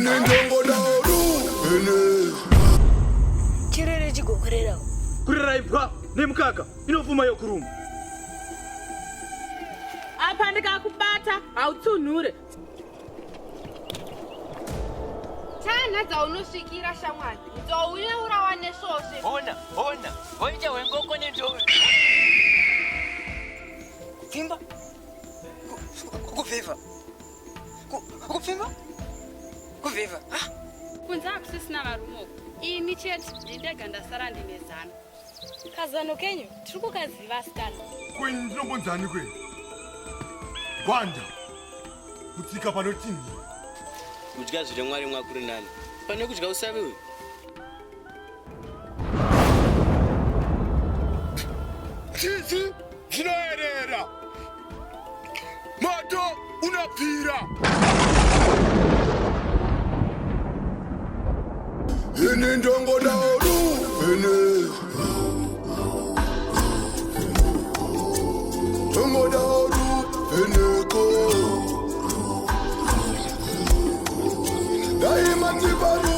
Ine ndongo daoru ene chirere chigokorera kurera ipwa nemukaka inovuma yokuruma apa ndikakubata hautsunhure tana dzaunosvikira shamwari dzouneurawa nesvosve Hona, waita wengoko nenzove. Kupfimba? Kuvhevha? Kupfimba? Kuvhevha? kunze hakusisina varumoko ini chete ndindega ndasara ndine zano kazano kenyu tiri kukaziva asikana kwenyu ndinombonzani kwenyu gwanda kutsika panotini Kudya zviri Mwari mwakuri nani. Pane kudya usaviwe. chichi chinoerera moto unapfira ine ndongo daoru ene ndongo daoru eneko daima tibaru